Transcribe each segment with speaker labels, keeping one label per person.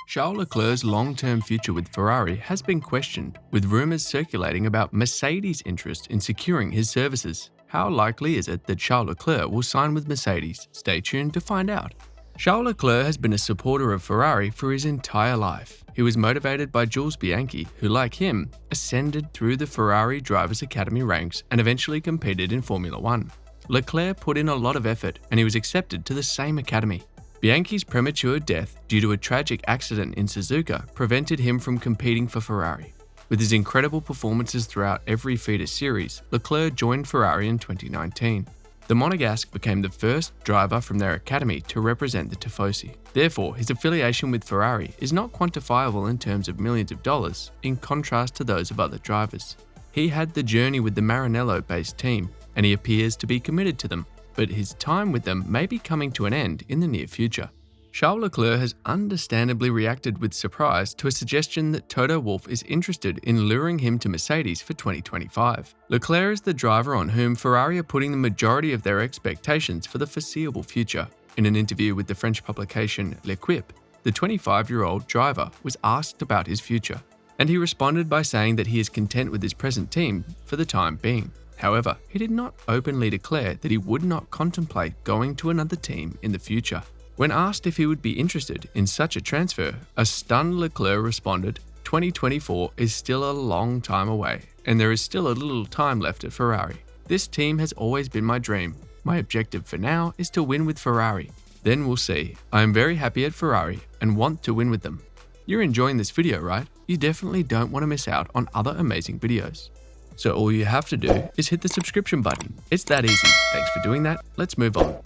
Speaker 1: Charles Leclerc's long-term future with Ferrari has been questioned, with rumours circulating about Mercedes' interest in securing his services. How likely is it that Charles Leclerc will sign with Mercedes? Stay tuned to find out. Charles Leclerc has been a supporter of Ferrari for his entire life. He was motivated by Jules Bianchi, who, like him, ascended through the Ferrari Drivers' Academy ranks and eventually competed in Formula One. Leclerc put in a lot of effort and he was accepted to the same academy. Bianchi's premature death due to a tragic accident in Suzuka prevented him from competing for Ferrari. With his incredible performances throughout every feeder series, Leclerc joined Ferrari in 2019. The Monegasque became the first driver from their academy to represent the Tifosi. Therefore, his affiliation with Ferrari is not quantifiable in terms of millions of dollars, in contrast to those of other drivers. He had the journey with the Maranello-based team, and he appears to be committed to them, but his time with them may be coming to an end in the near future. Charles Leclerc has understandably reacted with surprise to a suggestion that Toto Wolff is interested in luring him to Mercedes for 2025. Leclerc is the driver on whom Ferrari are putting the majority of their expectations for the foreseeable future. In an interview with the French publication L'Equipe, the 25-year-old driver was asked about his future, and he responded by saying that he is content with his present team for the time being. However, he did not openly declare that he would not contemplate going to another team in the future. When asked if he would be interested in such a transfer, a stunned Leclerc responded, "2024 is still a long time away, and there is still a little time left at Ferrari. This team has always been my dream. My objective for now is to win with Ferrari. Then we'll see. I am very happy at Ferrari and want to win with them." You're enjoying this video, right? You definitely don't want to miss out on other amazing videos. So all you have to do is hit the subscription button. It's that easy. Thanks for doing that. Let's move on.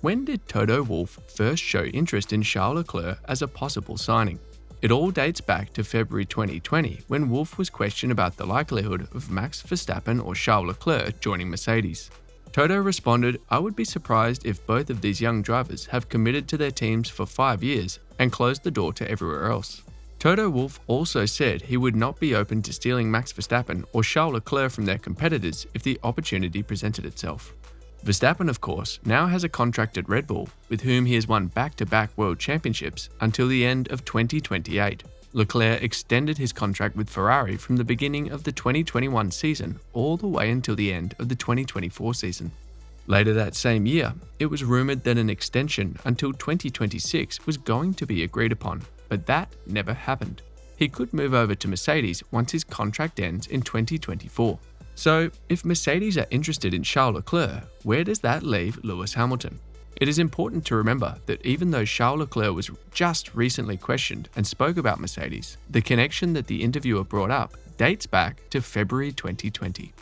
Speaker 1: When did Toto Wolff first show interest in Charles Leclerc as a possible signing? It all dates back to February 2020, when Wolff was questioned about the likelihood of Max Verstappen or Charles Leclerc joining Mercedes. Toto responded, "I would be surprised if both of these young drivers have committed to their teams for 5 years and closed the door to everywhere else." Toto Wolff also said he would not be open to stealing Max Verstappen or Charles Leclerc from their competitors if the opportunity presented itself. Verstappen, of course, now has a contract at RedBull, with whom he has won back-to-back world championships until the end of 2028. Leclerc extended his contract with Ferrari from the beginning of the 2021 season all the way until the end of the 2024 season. Later that same year, it was rumored that an extension until 2026 was going to be agreed upon, but that never happened. He could move over to Mercedes once his contract ends in 2024. So, if Mercedes are interested in Charles Leclerc, where does that leave Lewis Hamilton? It is important to remember that even though Charles Leclerc was just recently questioned and spoke about Mercedes, the connection that the interviewer brought up dates back to February 2020.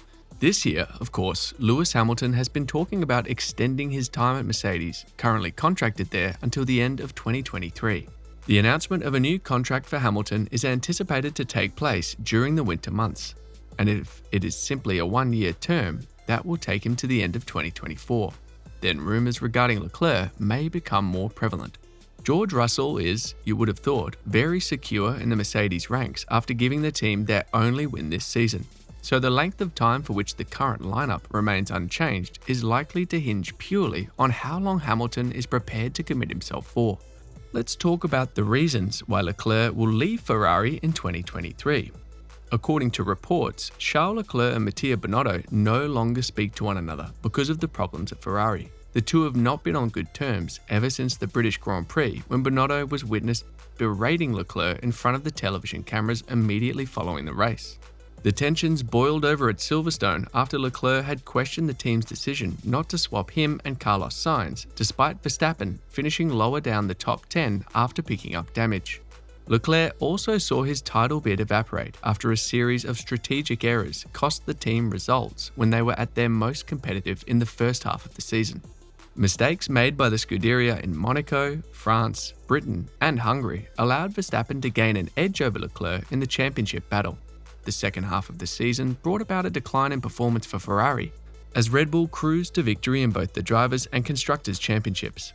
Speaker 1: This year, of course, Lewis Hamilton has been talking about extending his time at Mercedes, currently contracted there until the end of 2023. The announcement of a new contract for Hamilton is anticipated to take place during the winter months. And if it is simply a one-year term, that will take him to the end of 2024. Then rumours regarding Leclerc may become more prevalent. George Russell is, you would have thought, very secure in the Mercedes ranks after giving the team their only win this season. So the length of time for which the current lineup remains unchanged is likely to hinge purely on how long Hamilton is prepared to commit himself for. Let's talk about the reasons why Leclerc will leave Ferrari in 2023. According to reports, Charles Leclerc and Mattia Binotto no longer speak to one another because of the problems at Ferrari. The two have not been on good terms ever since the British Grand Prix, when Binotto was witnessed berating Leclerc in front of the television cameras immediately following the race. The tensions boiled over at Silverstone after Leclerc had questioned the team's decision not to swap him and Carlos Sainz, despite Verstappen finishing lower down the top 10 after picking up damage. Leclerc also saw his title bid evaporate after a series of strategic errors cost the team results when they were at their most competitive in the first half of the season. Mistakes made by the Scuderia in Monaco, France, Britain, and Hungary allowed Verstappen to gain an edge over Leclerc in the championship battle. The second half of the season brought about a decline in performance for Ferrari, as Red Bull cruised to victory in both the Drivers' and Constructors' Championships.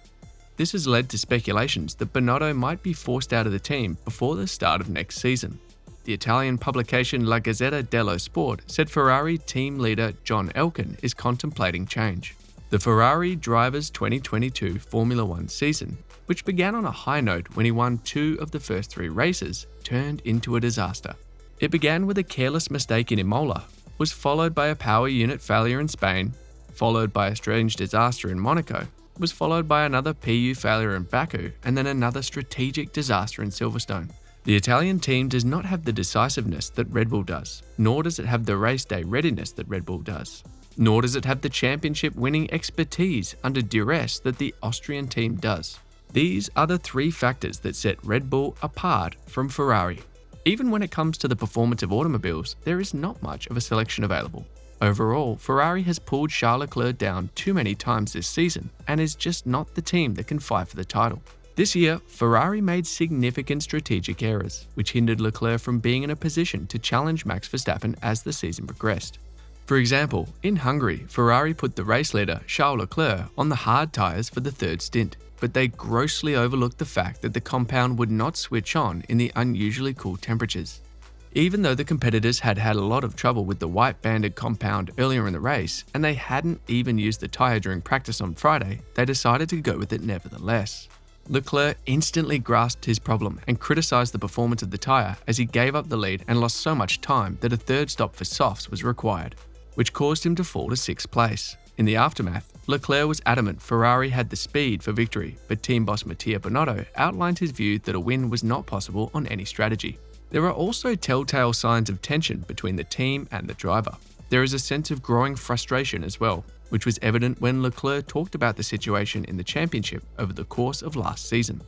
Speaker 1: This has led to speculations that Binotto might be forced out of the team before the start of next season. The Italian publication La Gazzetta dello Sport said Ferrari team leader John Elkann is contemplating change. The Ferrari driver's 2022 Formula One season, which began on a high note when he won 2 of the first 3 races, turned into a disaster. It began with a careless mistake in Imola, was followed by a power unit failure in Spain, followed by a strange disaster in Monaco, was followed by another PU failure in Baku, and then another strategic disaster in Silverstone. The Italian team does not have the decisiveness that Red Bull does, nor does it have the race day readiness that Red Bull does, nor does it have the championship winning expertise under duress that the Austrian team does. These are the 3 factors that set Red Bull apart from Ferrari. Even when it comes to the performance of automobiles, there is not much of a selection available. Overall, Ferrari has pulled Charles Leclerc down too many times this season and is just not the team that can fight for the title. This year, Ferrari made significant strategic errors, which hindered Leclerc from being in a position to challenge Max Verstappen as the season progressed. For example, in Hungary, Ferrari put the race leader, Charles Leclerc, on the hard tyres for the 3rd stint, but they grossly overlooked the fact that the compound would not switch on in the unusually cool temperatures. Even though the competitors had had a lot of trouble with the white banded compound earlier in the race, and they hadn't even used the tyre during practice on Friday, they decided to go with it nevertheless. Leclerc instantly grasped his problem and criticised the performance of the tyre as he gave up the lead and lost so much time that a 3rd stop for softs was required, which caused him to fall to 6th place. In the aftermath, Leclerc was adamant Ferrari had the speed for victory, but team boss Mattia Binotto outlined his view that a win was not possible on any strategy. There are also telltale signs of tension between the team and the driver. There is a sense of growing frustration as well, which was evident when Leclerc talked about the situation in the championship over the course of last season.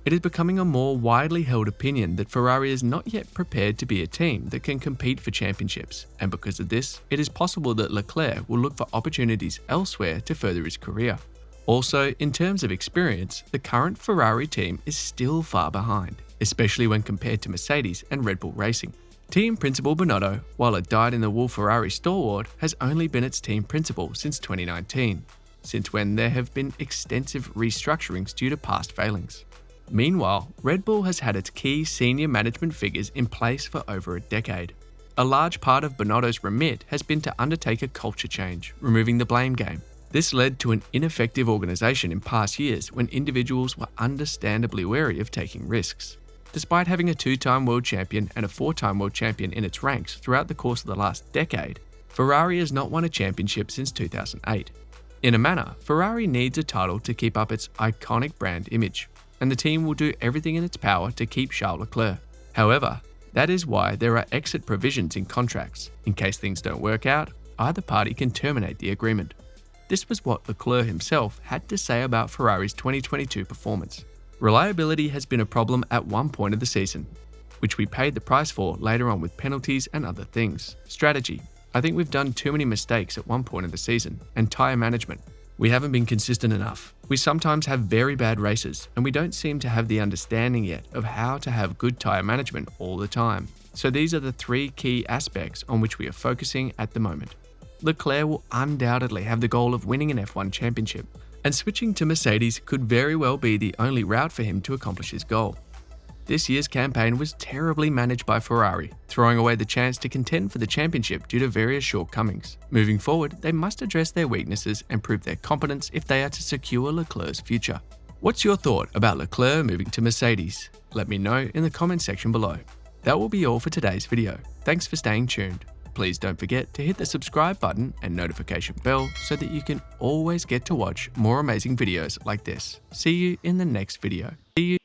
Speaker 1: It is becoming a more widely held opinion that Ferrari is not yet prepared to be a team that can compete for championships, and because of this, it is possible that Leclerc will look for opportunities elsewhere to further his career. Also, in terms of experience, the current Ferrari team is still far behind, especially when compared to Mercedes and Red Bull Racing. Team principal Binotto, while a dyed-in-the-wool Ferrari stalwart, has only been its team principal since 2019, since when there have been extensive restructurings due to past failings. Meanwhile, Red Bull has had its key senior management figures in place for over a decade. A large part of Binotto's remit has been to undertake a culture change, removing the blame game. This led to an ineffective organisation in past years when individuals were understandably wary of taking risks. Despite having a 2-time world champion and a 4-time world champion in its ranks throughout the course of the last decade, Ferrari has not won a championship since 2008. In a manner, Ferrari needs a title to keep up its iconic brand image, and the team will do everything in its power to keep Charles Leclerc. However, that is why there are exit provisions in contracts. In case things don't work out, either party can terminate the agreement. This was what Leclerc himself had to say about Ferrari's 2022 performance. Reliability has been a problem at one point of the season, which we paid the price for later on with penalties and other things. Strategy. I think we've done too many mistakes at one point of the season. And tyre management. We haven't been consistent enough. We sometimes have very bad races, and we don't seem to have the understanding yet of how to have good tyre management all the time. So these are the 3 key aspects on which we are focusing at the moment. Leclerc will undoubtedly have the goal of winning an F1 championship, and switching to Mercedes could very well be the only route for him to accomplish his goal. This year's campaign was terribly managed by Ferrari, throwing away the chance to contend for the championship due to various shortcomings. Moving forward, they must address their weaknesses and prove their competence if they are to secure Leclerc's future. What's your thought about Leclerc moving to Mercedes? Let me know in the comment section below. That will be all for today's video. Thanks for staying tuned. Please don't forget to hit the subscribe button and notification bell so that you can always get to watch more amazing videos like this. See you in the next video. See you.